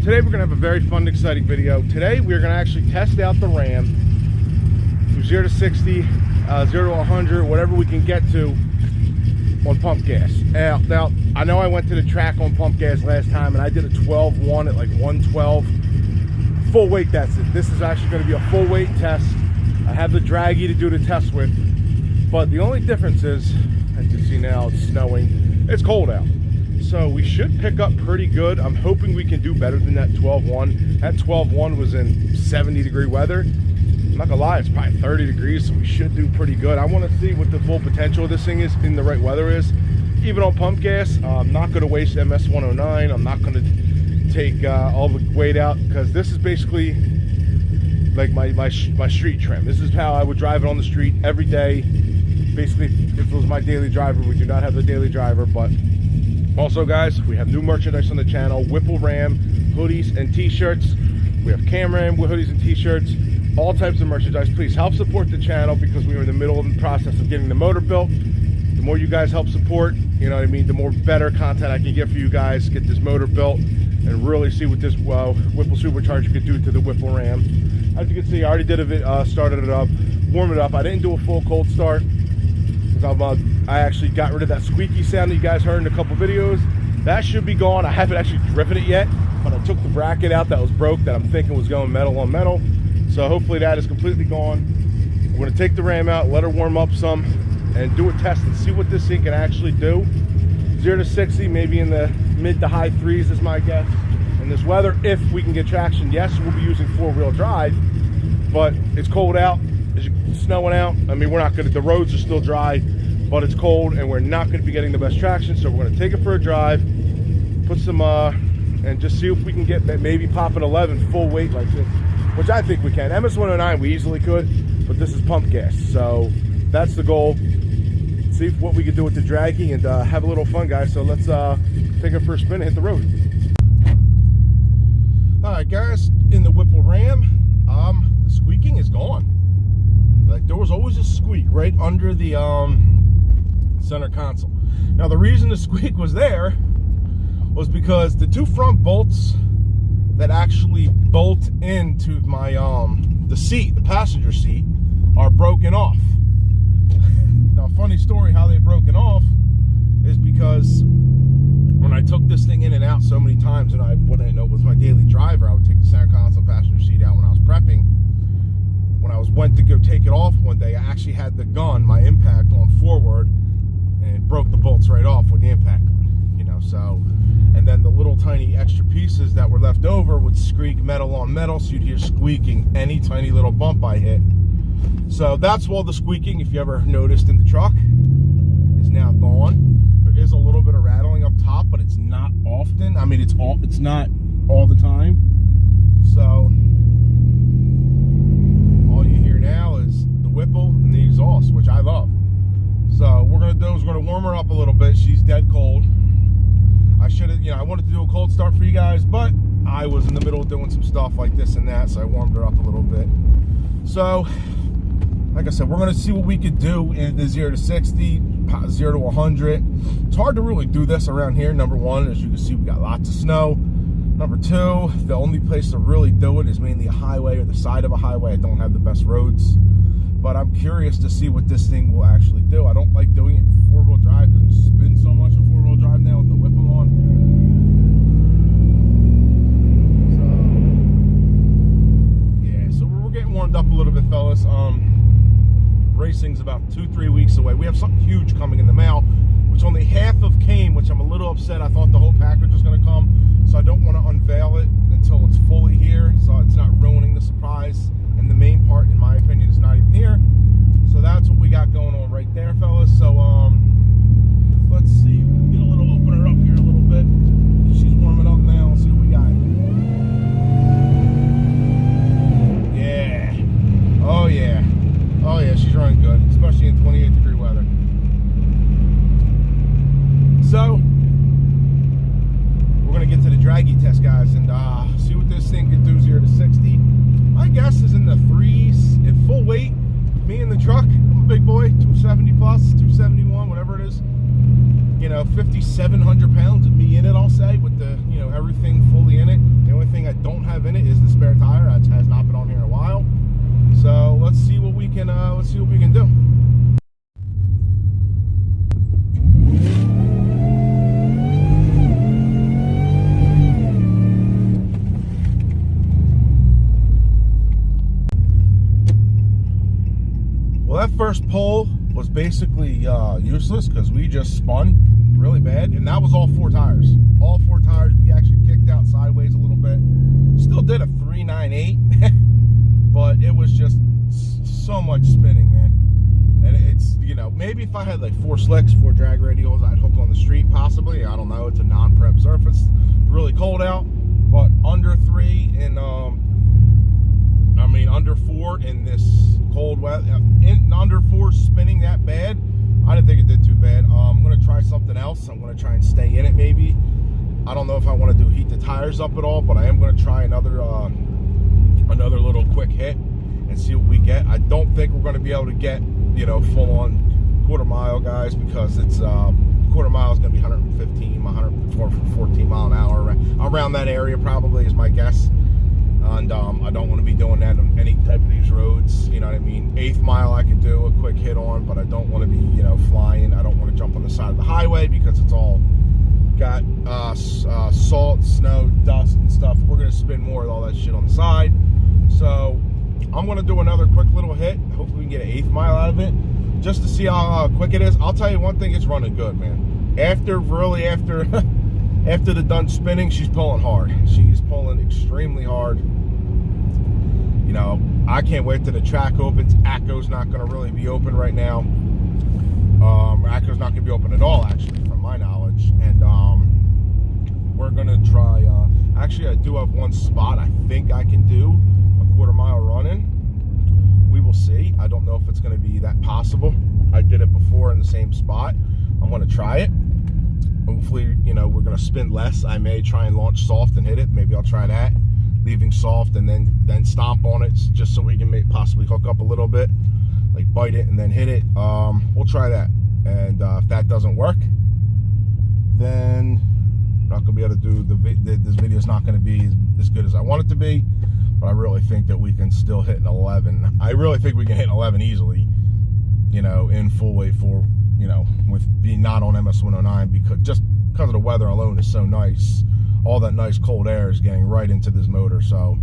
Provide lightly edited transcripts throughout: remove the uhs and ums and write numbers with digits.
Today we're going to have a very fun, exciting video. Today we're going to actually test out the Ram from 0 to 60, 0 to 100, whatever we can get to on pump gas. Now, I know I went to the track on pump gas last time and I did a 12-1 at like 112. Full weight, that's it. This is actually going to be a full weight test. I have the draggy to do the test with, but the only difference is, as you see now, it's snowing. It's cold out. So we should pick up pretty good. I'm hoping we can do better than that 12-1. That 12-1 was in 70-degree weather. I'm not gonna lie, it's probably 30 degrees, so we should do pretty good. I want to see what the full potential of this thing is in the right weather is. Even on pump gas, I'm not gonna waste MS-109. I'm not gonna take all the weight out, because this is basically like my street trim. This is how I would drive it on the street every day. Basically, if it was my daily driver. We do not have the daily driver, but also, guys, we have new merchandise on the channel. Whipple Ram hoodies and t-shirts. We have Cam Ram with hoodies and t-shirts. All types of merchandise. Please help support the channel, because we are in the middle of the process of getting the motor built. The more you guys help support, you know what I mean, the more better content I can get for you guys. Get this motor built and really see what this Whipple supercharger could do to the Whipple Ram. As you can see, I already did started it up, warmed it up. I didn't do a full cold start, because I actually got rid of that squeaky sound that you guys heard in a couple videos. That should be gone. I haven't actually driven it yet, but I took the bracket out that was broke, that I'm thinking was going metal on metal. So hopefully that is completely gone. We're gonna take the Ram out, let her warm up some, and do a test and see what this thing can actually do. 0 to 60, maybe in the mid to high 3s is my guess. In this weather, if we can get traction, yes, we'll be using 4-wheel drive, but it's cold out. It's snowing out. I mean, we're not gonna, the roads are still dry, but it's cold and we're not gonna be getting the best traction. So we're gonna take it for a drive, put some, and just see if we can get maybe pop an 11 full weight like this, which I think we can. MS-109 we easily could, but this is pump gas. So that's the goal. See what we can do with the draggy and have a little fun, guys. So let's take it for a spin and hit the road. All right, guys, in the Whipple Ram, the squeaking is gone. Like, there was always a squeak right under the center console. Now, the reason the squeak was there was because the two front bolts that actually bolt into my the seat, the passenger seat, are broken off. Now, funny story how they broken off is because when I took this thing in and out so many times, and when I know it was my daily driver, I would take the center console passenger seat out when I was prepping. When I went to go take it off one day, I actually had the gun, my impact, on forward, and it broke the bolts right off with the impact, you know. So, and then the little tiny extra pieces that were left over would squeak metal on metal, so you'd hear squeaking any tiny little bump I hit. So that's all the squeaking, if you ever noticed in the truck, is now gone. There is a little bit of rattling up top, but it's not often. I mean, it's not all the time. So all you hear now is the Whipple and the exhaust, which I love. So we're gonna do is we're gonna warm her up a little bit. She's dead cold. I should have, you know, I wanted to do a cold start for you guys, but I was in the middle of doing some stuff like this and that, so I warmed her up a little bit. So, like I said, we're gonna see what we could do in the 0 to 60, 0 to 100. It's hard to really do this around here. Number one, as you can see, we got lots of snow. Number two, the only place to really do it is mainly a highway or the side of a highway. I don't have the best roads, but I'm curious to see what this thing will actually do. I don't like doing it in 4-wheel drive because it spins so much in 4-wheel drive now with the Whipple on. So, yeah, so we're getting warmed up a little bit, fellas. Racing's about 2-3 weeks away. We have something huge coming in the mail, which only half of came, which I'm a little upset. I thought the whole package was going to come, so I don't want to unveil it until it's fully here, so it's not ruining the surprise. And the main part, in my opinion, is not even here. So that's what we got going on right there, fellas. So let's see, get a little opener up here a little bit. She's warming up now. Let's see what we got. Yeah. Oh yeah. Oh yeah, she's running good, especially in 28-degree weather. So we're gonna get to the draggy test, guys, and see what this thing can do 0 to 60. My guess is in the 3s in full weight. Me in the truck, I'm a big boy, 270 plus, 271, whatever it is. You know, 5,700 pounds of me in it, I'll say, with the, you know, everything fully in it. The only thing have in it is the spare tire. That has not been on here in a while. So let's see what we can do. Well, that first pull was basically useless because we just spun really bad, and that was all 4 tires. All 4 tires. We actually kicked out sideways a little bit. Still did a 398, but it was just so much spinning, man. And it's, you know, maybe if I had like 4 slicks, 4 drag radials, I'd hook on the street possibly. I don't know. It's a non-prep surface. It's really cold out, but under 3 and under 4 in this cold weather, under 4 spinning that bad, I didn't think it did too bad. I'm going to try something else. I'm going to try and stay in it maybe. I don't know if I want to heat the tires up at all, but I am going to try another little quick hit and see what we get. I don't think we're going to be able to get, you know, full on quarter mile, guys, because it's quarter mile is going to be 115, 114 mile an hour, around that area probably is my guess. And I don't want to be doing that on any type of these roads, you know what I mean. 1/8 mile I can do a quick hit on, but I don't want to be, you know, flying. I don't want to jump on the side of the highway because it's all got salt, snow, dust and stuff. We're going to spin more with all that shit on the side. So I'm going to do another quick little hit. Hopefully we can get an 1/8 mile out of it just to see how quick it is. I'll tell you one thing, it's running good, man. After the done spinning, she's pulling hard. She's pulling extremely hard. You know, I can't wait till the track opens. ACCO's not going to really be open right now. ACCO's not going to be open at all, actually, from my knowledge. And we're going to try, actually, I do have one spot I think I can do a quarter mile run in. We will see. I don't know if it's going to be that possible. I did it before in the same spot. I'm going to try it. Hopefully, you know, we're going to spin less. I may try and launch soft and hit it. Maybe I'll try that, leaving soft and then stomp on it just so we can possibly hook up a little bit, like bite it and then hit it. We'll try that. And if that doesn't work, then I'm not going to be able to do this video is not going to be as good as I want it to be, but I really think that we can still hit an 11. I really think we can hit an 11 easily, you know, in full weight 4, you know, with being not on MS-109, because of the weather alone is so nice. All that nice cold air is getting right into this motor. So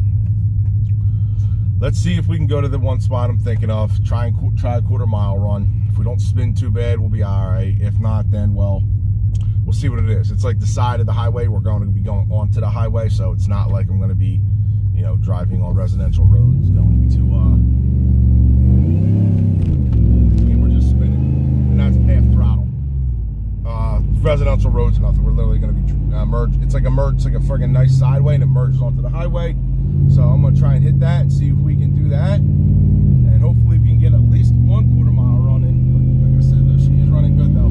let's see if we can go to the one spot I'm thinking of. Try a quarter mile run. If we don't spin too bad, we'll be all right. If not, then, well, we'll see what it is. It's like the side of the highway. We're going to be going onto the highway, so it's not like I'm going to be, you know, driving on residential roads going to we're just spinning, and that's half throttle. Residential roads, nothing. We're literally going to be merged. It's like a friggin' nice sideway, and it merges onto the highway. So I'm going to try and hit that and see if we can do that, and hopefully we can get at least one quarter mile run in. Like I said, she is running good though.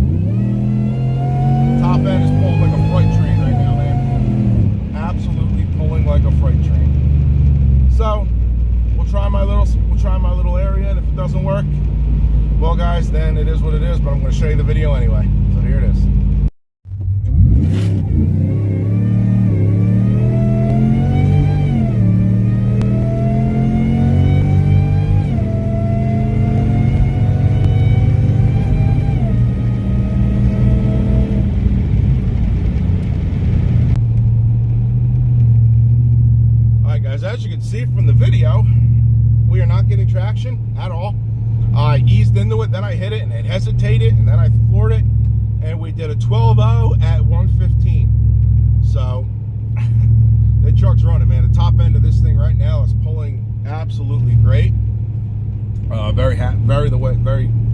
Top end is pulling like a freight train right now, man. Absolutely pulling like a freight train. So we'll try my little area, and if it doesn't work, well, guys, then it is what it is. But I'm going to show you the video anyway. So here it is. As you can see from the video, we are not getting traction at all. I eased into it, then I hit it, and it hesitated, and then I floored it, and we did a 12.0 at 115. So the truck's running, man. The top end of this thing right now is pulling absolutely great. Very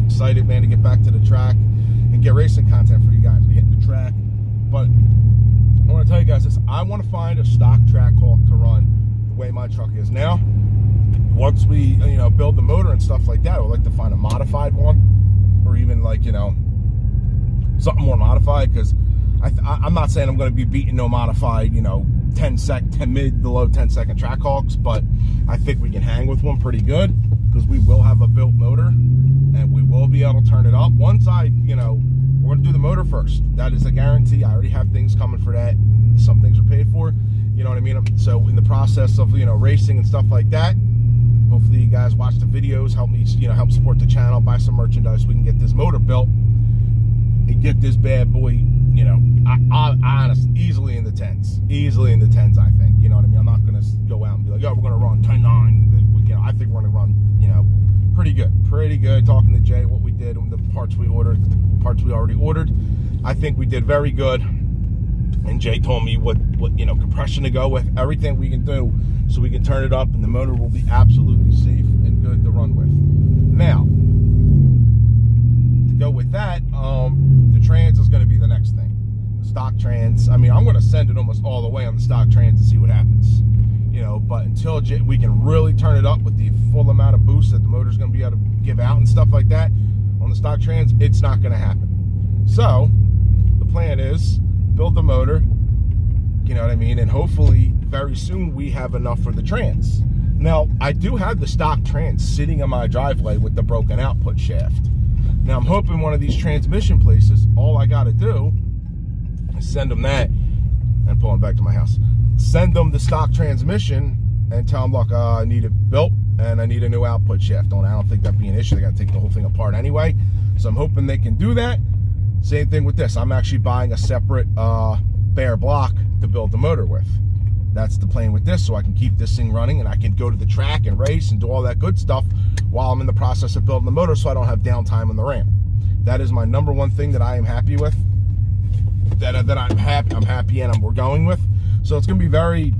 excited, man, to get back to the track and get racing content for you guys. We hit the track, but I want to tell you guys this: I want to find a stock track hawk to run the way my truck is now. Once we, you know, build the motor and stuff like that, I would like to find a modified one, or even like, you know, something more modified, because I'm not saying I'm going to be beating no modified, you know, mid to low 10-second track hawks, but I think we can hang with one pretty good, because we will have a built motor and we will be able to turn it up once you know, we're going to do the motor first. That is a guarantee. I already have things coming for that. Some things are paid for. You You know what I mean? So in the process of, you know, racing and stuff like that, hopefully you guys watch the videos, help me, you know, help support the channel, buy some merchandise. We can get this motor built and get this bad boy, you know, honest, easily in the tens. Easily in the tens, I think. You know what I mean? I'm not going to go out and be like, oh, we're going to run 10-9. You know, I think we're going to run, you know, pretty good. Pretty good. Talking to Jay, what we did, the parts we ordered, the parts we already ordered, I think we did very good. And Jay told me what you know, compression to go with, everything we can do so we can turn it up and the motor will be absolutely safe and good to run with. Now, to go with that, the trans is going to be the next thing. Stock trans, I mean, I'm going to send it almost all the way on the stock trans and see what happens. You know, but until we can really turn it up with the full amount of boost that the motor's going to be able to give out and stuff like that on the stock trans, it's not going to happen. So, the plan is build the motor, you know what I mean, and hopefully very soon we have enough for the trans. Now, I do have the stock trans sitting in my driveway with the broken output shaft. Now, I'm hoping one of these transmission places, all I got to do is send them that and pull them back to my house. Send them the stock transmission and tell them, look, I need it built and I need a new output shaft on it. I don't think that'd be an issue. They got to take the whole thing apart anyway. So I'm hoping they can do that. Same thing with this. I'm actually buying a separate bare block to build the motor with. That's the plan with this, so I can keep this thing running and I can go to the track and race and do all that good stuff while I'm in the process of building the motor, so I don't have downtime on the ramp. That is my number one thing that I am happy with, that I'm happy and we're going with. So it's going to be very,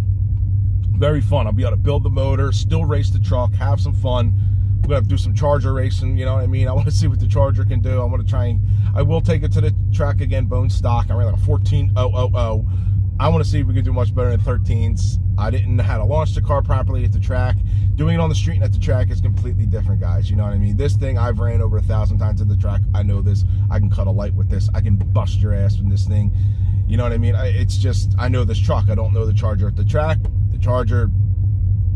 very fun. I'll be able to build the motor, still race the truck, have some fun. We're going to do some Charger racing, you know what I mean? I want to see what the Charger can do. I want to try and, I will take it to the track again, bone stock. I ran like a 14.000. I want to see if we can do much better than 13s. I didn't know how to launch the car properly at the track. Doing it on the street and at the track is completely different, guys. You know what I mean? This thing, I've ran over 1,000 times at the track. I know this. I can cut a light with this. I can bust your ass with this thing. You know what I mean? It's just, I know this truck. I don't know the Charger at the track. The Charger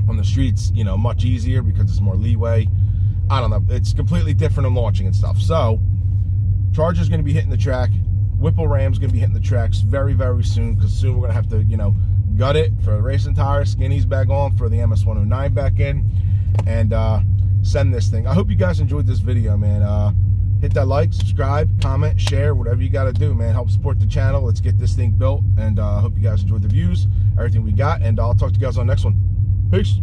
on the streets, you know, much easier because it's more leeway. I don't know. It's completely different in launching and stuff. So, Charger's going to be hitting the track. Whipple Ram's going to be hitting the tracks very, very soon, because soon we're going to have to, you know, gut it for the racing tires, skinnies back on, for the MS-109 back in, and send this thing. I hope you guys enjoyed this video, man. Hit that like, subscribe, comment, share, whatever you got to do, man. Help support the channel. Let's get this thing built, and I hope you guys enjoyed the views, everything we got, and I'll talk to you guys on the next one. Peace.